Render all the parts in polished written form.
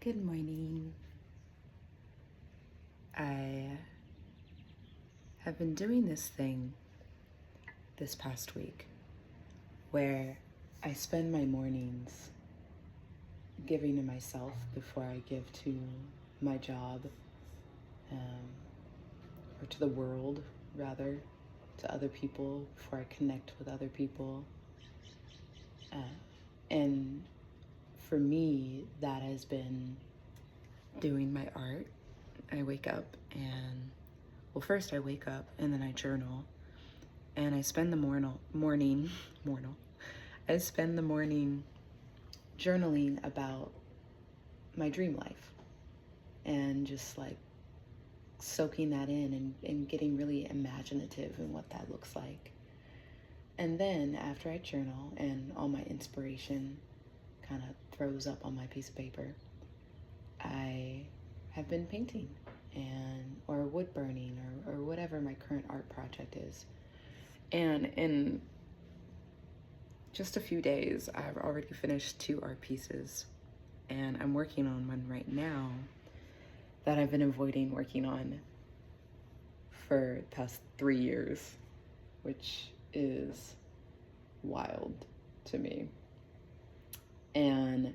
Good morning. I have been doing this thing this past week where I spend my mornings giving to myself before I give to my job, or to the world, rather, to other people, before I connect with other people. And for me, that has been doing my art. I wake up and, well, first I wake up and then I journal, and I spend the morning journaling about my dream life and just like soaking that in and getting really imaginative in what that looks like. And then after I journal and all my inspiration kind of throws up on my piece of paper, I have been painting or wood burning or whatever my current art project is. And in just a few days, I've already finished 2 art pieces, and I'm working on one right now that I've been avoiding working on for the past 3 years, which is wild to me. And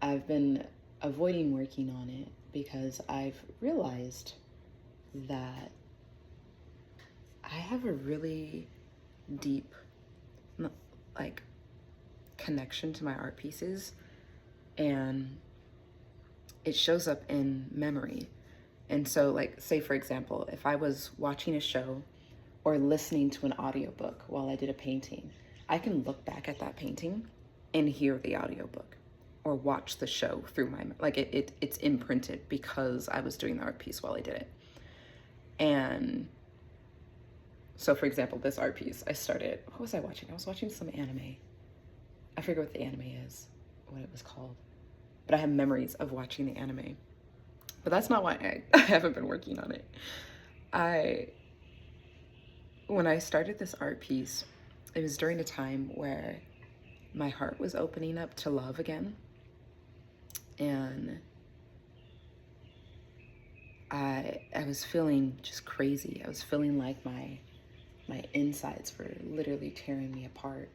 I've been avoiding working on it because I've realized that I have a really deep connection to my art pieces, and it shows up in memory. And so, say for example, if I was watching a show or listening to an audiobook while I did a painting, I can look back at that painting and hear the audiobook or watch the show through my, it's imprinted because I was doing the art piece while I did it. And so for example, this art piece, what was I watching? I was watching some anime. I forget what the anime is, what it was called, but I have memories of watching the anime. But that's not why I haven't been working on it. When I started this art piece, it was during a time where my heart was opening up to love again. And I was feeling just crazy. I was feeling like my insides were literally tearing me apart.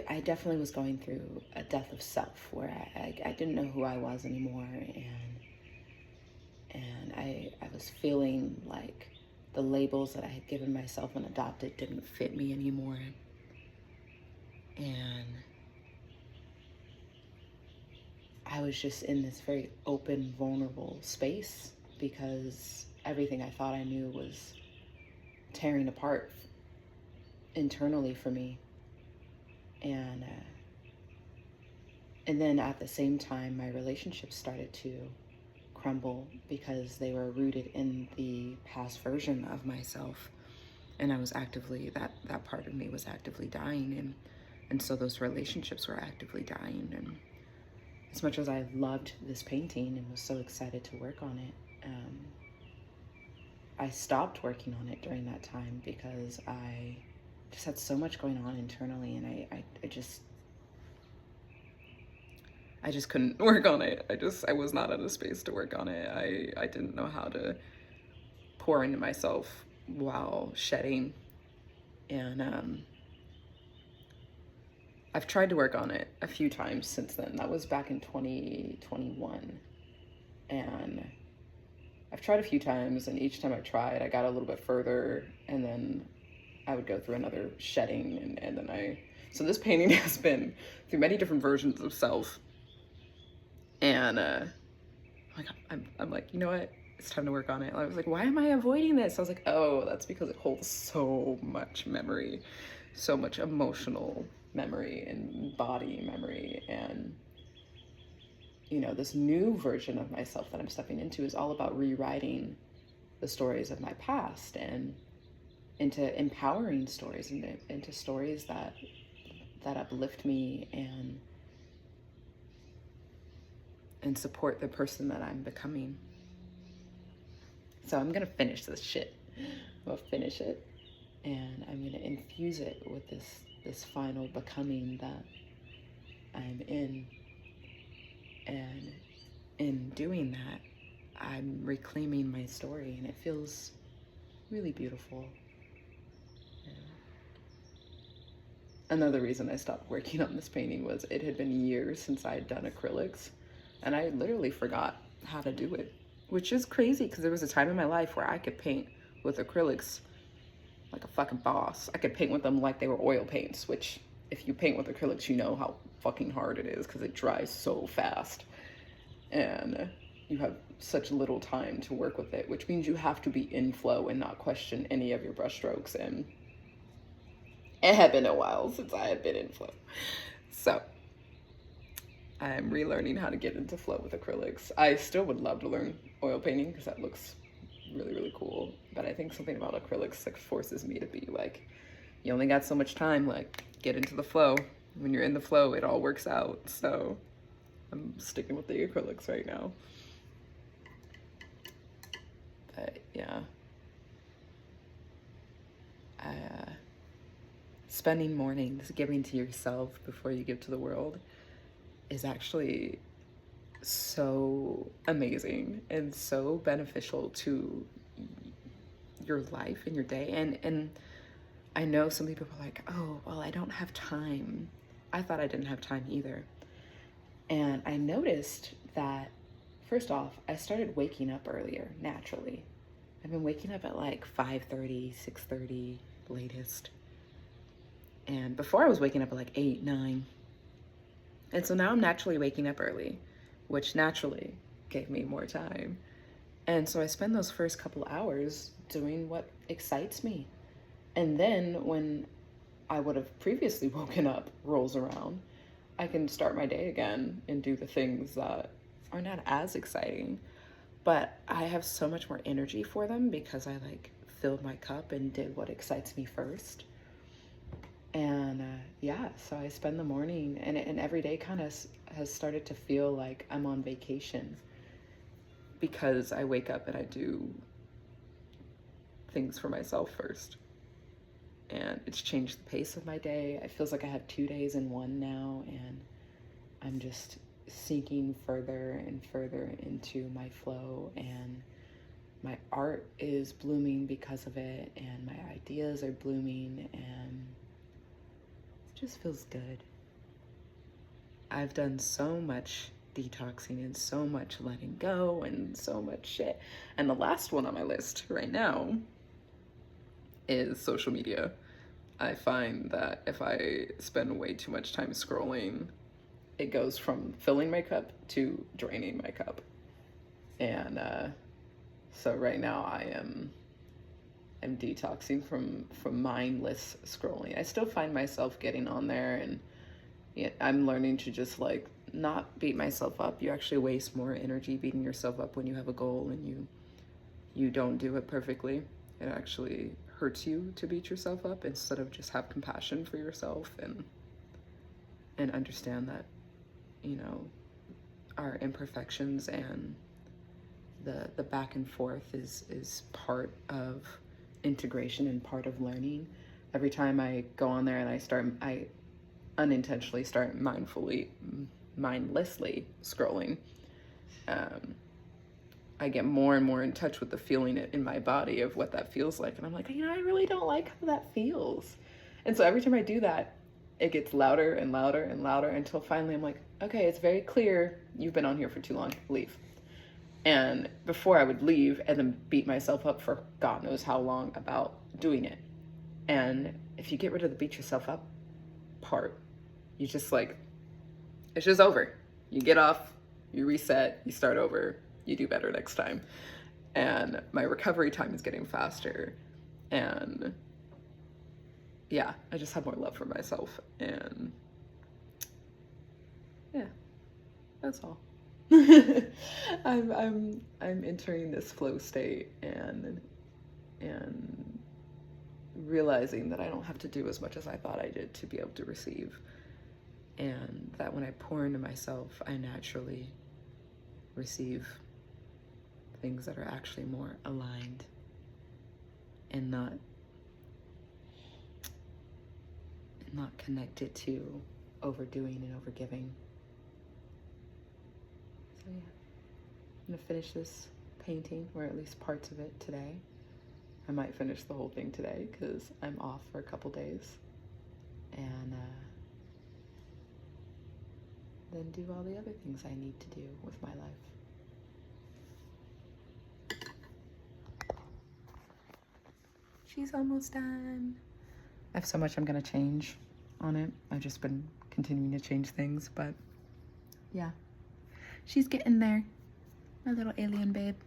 I definitely was going through a death of self where I didn't know who I was anymore, and I was feeling like the labels that I had given myself and adopted didn't fit me anymore. And I was just in this very open, vulnerable space because everything I thought I knew was tearing apart internally for me. And then at the same time, my relationships started to crumble because they were rooted in the past version of myself. And I was actively, that part of me was actively dying. And so those relationships were actively dying. And as much as I loved this painting and was so excited to work on it, I stopped working on it during that time because I just had so much going on internally, and I just couldn't work on it. I was not in a space to work on it. I didn't know how to pour into myself while shedding. And I've tried to work on it a few times since then. That was back in 2021. And I've tried a few times, and each time I tried, I got a little bit further, and then I would go through another shedding, and then so this painting has been through many different versions of self. And I'm like, you know what? It's time to work on it. I was like, why am I avoiding this? I was like, oh, that's because it holds so much memory, so much emotional memory and body memory. And, this new version of myself that I'm stepping into is all about rewriting the stories of my past and into empowering stories, into stories that uplift me and support the person that I'm becoming. So I'm gonna finish this shit. I'm gonna finish it, and I'm gonna infuse it with this final becoming that I'm in. And in doing that, I'm reclaiming my story, and it feels really beautiful. Yeah. Another reason I stopped working on this painting was it had been years since I had done acrylics, and I literally forgot how to do it, which is crazy because there was a time in my life where I could paint with acrylics like a fucking boss. I could paint with them like they were oil paints, which if you paint with acrylics, you know how fucking hard it is because it dries so fast. And you have such little time to work with it, which means you have to be in flow and not question any of your brush strokes. And it had been a while since I had been in flow. So I'm relearning how to get into flow with acrylics. I still would love to learn oil painting because that looks really, really cool. But I think something about acrylics like forces me to be like, you only got so much time, like get into the flow. When you're in the flow, it all works out. So I'm sticking with the acrylics right now. But yeah, spending mornings giving to yourself before you give to the world is actually so amazing and so beneficial to your life and your day. And I know some people are like, oh, well, I don't have time. I thought I didn't have time either. And I noticed that, first off, I started waking up earlier, naturally. I've been waking up at like 5:30, 6:30 latest. And before I was waking up at like 8, 9. And so now I'm naturally waking up early, which naturally gave me more time. And so I spend those first couple hours doing what excites me. And then when I would have previously woken up rolls around, I can start my day again and do the things that are not as exciting. But I have so much more energy for them because I like filled my cup and did what excites me first. And yeah, so I spend the morning, and every day kind of has started to feel like I'm on vacation because I wake up and I do things for myself first. And it's changed the pace of my day. It feels like I have 2 days in one now, and I'm just sinking further and further into my flow, and my art is blooming because of it, and my ideas are blooming, and it just feels good. I've done so much detoxing and so much letting go and so much shit. And the last one on my list right now is social media. I find that if I spend way too much time scrolling, it goes from filling my cup to draining my cup. And so right now I'm detoxing from mindless scrolling. I still find myself getting on there, and I'm learning to just like not beat myself up. You actually waste more energy beating yourself up when you have a goal and you don't do it perfectly. It actually hurts you to beat yourself up instead of just have compassion for yourself and understand that, you know, our imperfections and the back and forth is part of integration and part of learning. Every time I go on there and I unintentionally start mindlessly scrolling, I get more and more in touch with the feeling in my body of what that feels like. And I'm like, I really don't like how that feels. And so every time I do that, it gets louder and louder and louder until finally I'm like, okay, it's very clear you've been on here for too long, leave. And before I would leave and then beat myself up for God knows how long about doing it. And if you get rid of the beat yourself up part, you just like, it's just over. You get off, you reset, you start over, you do better next time. And my recovery time is getting faster. And yeah, I just have more love for myself. And yeah, that's all. I'm entering this flow state and realizing that I don't have to do as much as I thought I did to be able to receive, and that when I pour into myself, I naturally receive things that are actually more aligned and not connected to overdoing and overgiving. So yeah, I'm gonna finish this painting, or at least parts of it, today. I might finish the whole thing today because I'm off for a couple days. And then do all the other things I need to do with my life. She's almost done. I have so much I'm gonna change on it. I've just been continuing to change things, but yeah, she's getting there. My little alien babe.